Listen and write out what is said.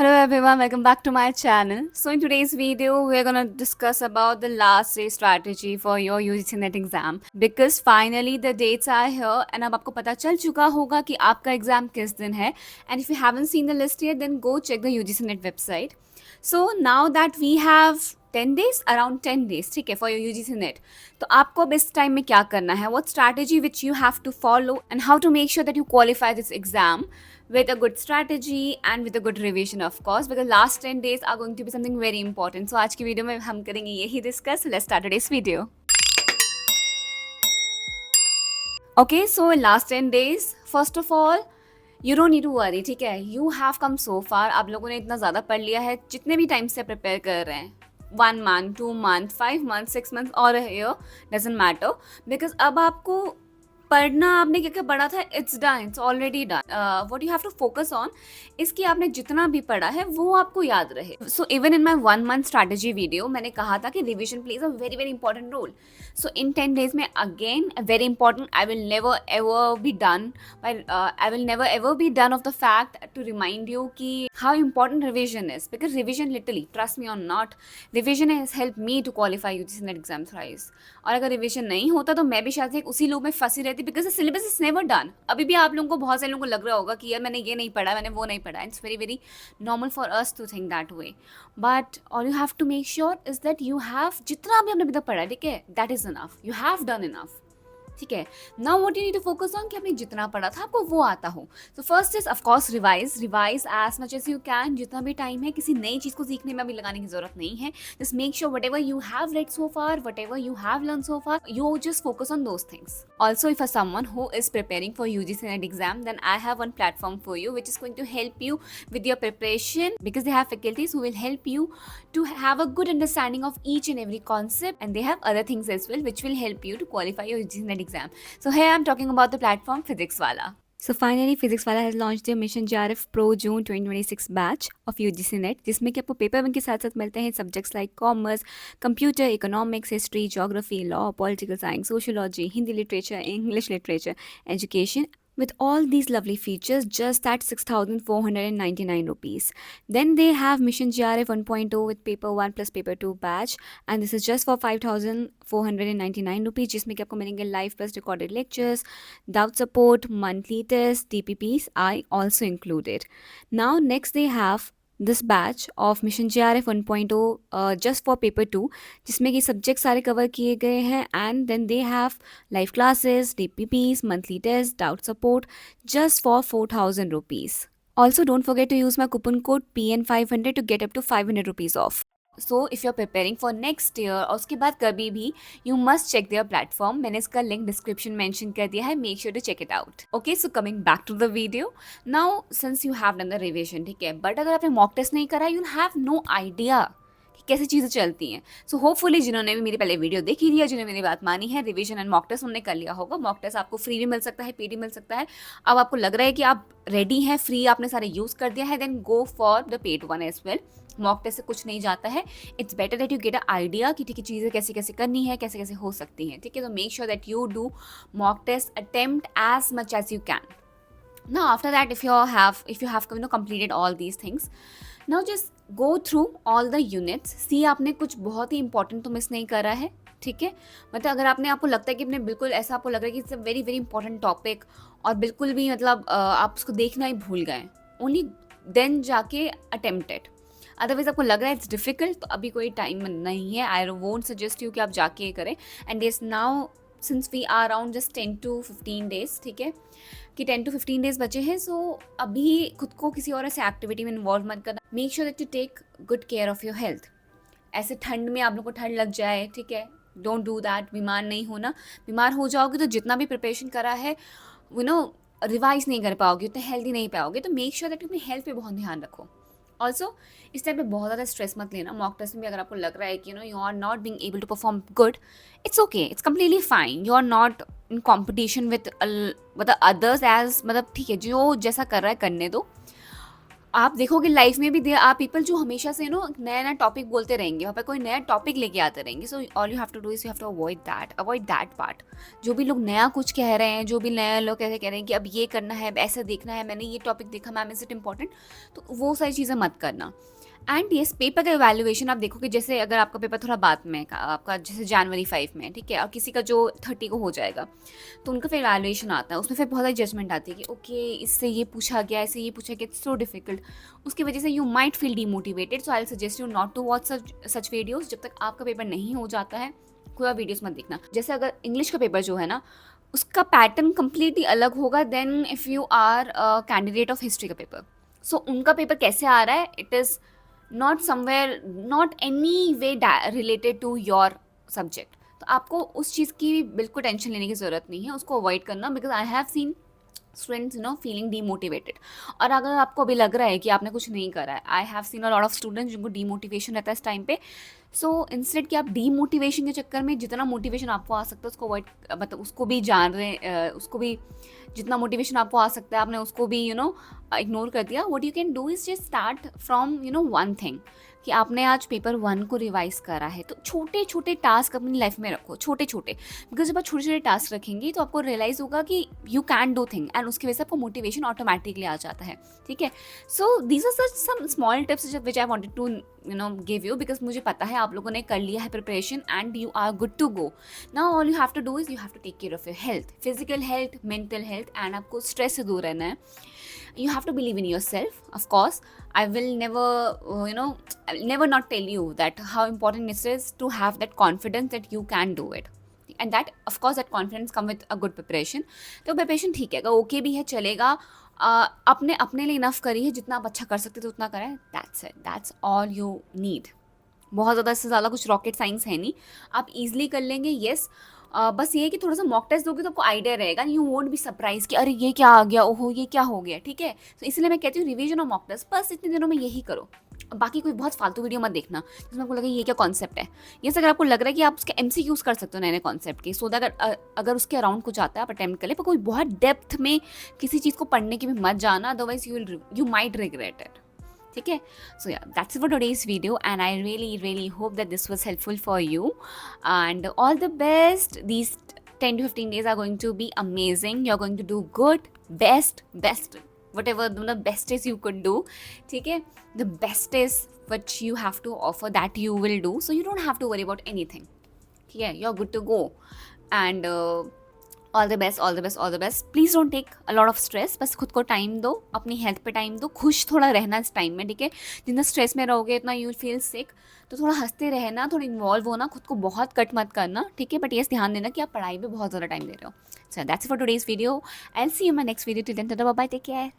Hello everyone, welcome back to my channel. So in today's video, we're gonna discuss about the last day strategy for your UGC NET exam because finally the dates are here and अब आपको पता चल चुका होगा कि आपका exam किस दिन है and if you haven't seen the list yet, then go check the UGC NET website. So now that we have 10 days, around 10 days, ठीक है, for your UGC NET. तो आपको अब इस टाइम में क्या करना है? What strategy which you have to follow and how to make sure that you qualify this exam with a good strategy and with a good revision of course because last 10 days are going to be something very important. So आज की video में हम करेंगे यही discuss. Let's start today's video. Okay, so in last 10 days, first of all, you don't need to worry, ठीक है? You have come so far. आप लोगों ने इतना ज़्यादा पढ़ लिया है जितने भी टाइम से प्रिपेयर कर रहे हैं. 1 month, 2 month, 5 months, 6 months or a year doesn't matter because अब आपको पढ़ना आपने क्या क्या पढ़ा था it's done it's already done what you have to focus on इसकी आपने जितना भी पढ़ा है वो आपको याद रहे so even in my 1 month strategy video मैंने कहा था कि revision plays a very very important role so in 10 days में again very important I will never ever be done I will never ever be done of the fact to remind you कि how important revision is because revision literally trust me or not revision has help me to qualify UGC NET exam thrice और अगर revision नहीं होता तो मैं भी शायद एक उसी लूप में फंसी रहती because the syllabus is never done अभी भी आप लोगों को बहुत सारे लोगों को लग रहा होगा कि यार मैंने ये नहीं पढ़ा मैंने वो नहीं पढ़ा it's very very normal for us to think that way but all you have to make sure is that you have जितना भी आपने अभी तक पढ़ा ठीक है that is enough you have done enough ठीक है now what you need to focus on कि आपने जितना पढ़ा था आपको वो आता हो तो first is of course revise as much as you can जितना भी टाइम है किसी नई चीज़ को सीखने में अभी लगाने की जरूरत नहीं है just make sure what ever you have read so far what ever you have learn so far you just focus on those things also if someone who is preparing for UGC NET exam then I have one platform for you which is going to help you with your preparation because they have faculties who will help you to have a good understanding of each and every concept and they have other things as well which will help you to qualify your UGC NET exam. So here I'm talking about the platform Physics Wala. So finally, Physics Wala has launched their Mission JRF Pro June 2026 batch of UGC NET, जिसमें कि आपको paper one के साथ साथ मिलते हैं subjects like commerce, computer, economics, history, geography, law, political science, sociology, Hindi literature, English literature, education. With all these lovely features just at 6,499 rupees. Then they have Mission GRF 1.0 with paper 1 plus paper 2 batch and this is just for 5,499 rupees जिसमें कि आपको मिलेंगे live plus recorded lectures, doubt support, monthly tests, DPPs are also included. Now next they have this batch of Mission JRF 1.0 just for paper 2 जिसमें कि subject सारे cover किए गए हैं and then they have live classes, DPPs, monthly tests, doubt support just for 4,000 rupees. Also don't forget to use my coupon code PN500 to get up to 500 rupees off. So if you are preparing for next year और उसके बाद कभी भी you must check their platform मैंने इसका link description mention कर दिया है make sure to check it out okay so coming back to the video now since you have done the revision ठीक है बट अगर आपने मॉक टेस्ट नहीं करा यू हैव नो आइडिया कि कैसे चीज़ें चलती हैं सो होपफुली जिन्होंने भी मेरी पहले वीडियो देखी लिया जिन्होंने मेरी बात मानी है रिविजन एंड मॉक टेस्ट उन्होंने कर लिया होगा मॉक टेस्ट आपको फ्री भी मिल सकता है पेड भी मिल सकता है अब आपको लग रहा है कि आप रेडी हैं फ्री आपने सारे यूज़ कर दिया है then go for the paid one as well mock test से कुछ नहीं जाता है it's better that you get a idea कि ठीक है चीज़ें कैसे कैसे करनी है कैसे कैसे हो सकती हैं ठीक है तो make sure that you do mock test attempt as much as you can now after that if you have completed all these things now just go through all the units see आपने कुछ बहुत ही important तो miss नहीं करा है ठीक है मतलब अगर आपको लगता है कि आपने बिल्कुल ऐसा आपको लग रहा है कि it's a very very important topic और बिल्कुल भी मतलब आप उसको देखना ही भूल गए ओनली देन जाके अटेम्प्टेड अदरवाइज आपको लग रहा है इट्स डिफिकल्ट तो अभी कोई टाइम नहीं है आई वोंट सजेस्ट यू कि आप जाके करें and yes now since we are around just 10 to 15 days ठीक है कि 10 to 15 days बचे हैं सो अभी खुद को किसी और ऐसे एक्टिविटी में इन्वॉल्व मत करना make sure that you take good care of your health ऐसे ठंड में आप लोग को ठंड लग जाए ठीक है डोंट डू दैट बीमार नहीं होना बीमार हो जाओगे तो जितना भी प्रिपरेशन करा है रिवाइज नहीं कर पाओगे उतने हेल्दी नहीं पाओगे तो मेक श्योर दैट अपनी हेल्थ पे बहुत ध्यान रखो ऑल्सो इस टाइम पे बहुत ज़्यादा स्ट्रेस मत लेना मॉक टेस्ट में भी अगर आपको लग रहा है कि you are not being able to perform good it's okay it's completely fine you are not in competition with मतलब अदर्स एज मतलब ठीक है जो जैसा कर रहा है करने दो आप देखोगे लाइफ में भी देयर आर पीपल जो हमेशा से नया नया टॉपिक बोलते रहेंगे, वहाँ पे कोई नया टॉपिक लेके आते रहेंगे। So all you have to do is you have to avoid that part. जो भी लोग नया कुछ कह रहे हैं, जो भी नया लोग कैसे कह रहे हैं कि अब ये करना है, अब ऐसा देखना है, मैंने ये टॉपिक देखा मैम, इज इट इम्पॉर्टेंट, तो वो सारी चीज़ें मत करना। एंड येस, पेपर का इवैल्यूएशन आप देखोगे, जैसे अगर आपका पेपर थोड़ा बाद में है, आपका जैसे जनवरी 5 में है, ठीक है, और किसी का जो 30 को हो जाएगा, तो उनका फिर इवैल्यूएशन आता है, उसमें फिर बहुत सारी जजमेंट आती है कि ओके इससे ये पूछा गया, इससे ये पूछा गया, इट्स सो डिफिकल्ट। उसकी वजह से you might feel demotivated. So I suggest you not to watch such videos. जब तक आपका पेपर नहीं हो जाता है, कोई और वीडियोज़ मत देखना। जैसे अगर इंग्लिश का पेपर जो है ना, उसका पैटर्न कम्प्लीटली अलग होगा then if you are candidate of history का पेपर। सो उनका पेपर कैसे आ रहा है, it is not somewhere, not any way related to your subject. तो आपको उस चीज़ की बिल्कुल टेंशन लेने की ज़रूरत नहीं है, उसको अवॉइड करना, because I have seen students feeling demotivated. और अगर आपको अभी लग रहा है कि आपने कुछ नहीं करा है, I have seen a lot of students जिनको डीमोटिवेशन रहता है इस टाइम पे। सो इंस्टेड कि आप डीमोटिवेशन के चक्कर में जितना मोटिवेशन आपको आ सकता है उसको अवॉइड, मतलब उसको भी जान रहे, उसको भी जितना मोटिवेशन आपको आ सकता है आपने उसको भी इग्नोर कर दिया। What you can do is just start from one thing, कि आपने आज पेपर 1 को रिवाइज करा है, तो छोटे छोटे टास्क अपनी लाइफ में रखो, छोटे छोटे। बिकॉज जब आप छोटे छोटे टास्क रखेंगे तो आपको रियलाइज होगा कि you can do thing, and उसकी वजह से आपको मोटिवेशन ऑटोमेटिकली आ जाता है, ठीक है। So these are such some small tips which I wanted to give you, because मुझे पता है आप लोगों ने कर लिया है preparation and you are good to go. Now all you have to do is you have to take care of your health, physical health, mental health, and आपको स्ट्रेस से दूर रहना है। You have to believe in yourself, of course. I will never I'll never not tell you that how important it is to have that confidence that you can do it, and that of course that confidence come with a good preparation. तो preparation ठीक है, अगर okay भी है चलेगा, अपने अपने लिए इनफ करिए, जितना आप अच्छा कर सकते तो उतना करें, that's it, that's all you need. बहुत ज़्यादा, इससे ज़्यादा कुछ रॉकेट साइंस है नहीं, आप इजीली कर लेंगे। येस, बस ये है कि थोड़ा सा मॉक टेस्ट दोगे तो आपको आइडिया रहेगा, यू वोंट बी सरप्राइज कि अरे ये क्या आ गया, ओहो ये क्या हो गया, ठीक है। तो इसलिए मैं कहती हूँ रिवीजन और मॉक टेस्ट बस इतने दिनों में यही करो। बाकी कोई बहुत फालतू वीडियो मत देखना जिसमें आपको लगे ये क्या कॉन्सेप्ट है। ये अगर आपको लग रहा है कि आप उसके एमसीक्यूज कर सकते हो नए नए कॉन्सेप्ट के, सो दैट अगर उसके अराउंड कुछ आता है आप अटेम्प्ट कर ले, पर कोई बहुत डेप्थ में किसी चीज़ को पढ़ने की भी मत जाना, otherwise you might regret it, ठीक है। सो या that's for today's video, and I really hope that this was helpful for you, and all the best. These 10 to 15 days are going to be amazing. You're going to do good, best, whatever the best is you could do, ठीक है। The best is what you have to offer, that you will do, so you don't have to worry about anything, ठीक है। You're good to go, and all the best, all the best, all the best. Please don't take a lot of stress, बस खुद को time दो, अपनी health पे time दो, खुश थोड़ा रहना इस टाइम में, ठीक है। जितना स्ट्रेस में रहोगे इतना यू फील सिक, तो थोड़ा हंसते रहना, थोड़ा इन्वॉल्व होना, खुद को बहुत कट मत करना, ठीक है। बट ये ध्यान देना कि आप पढ़ाई पे बहुत ज़्यादा टाइम दे रहे हो। So that's for today's video, I will see you in my next video, till then tata bye bye, take care.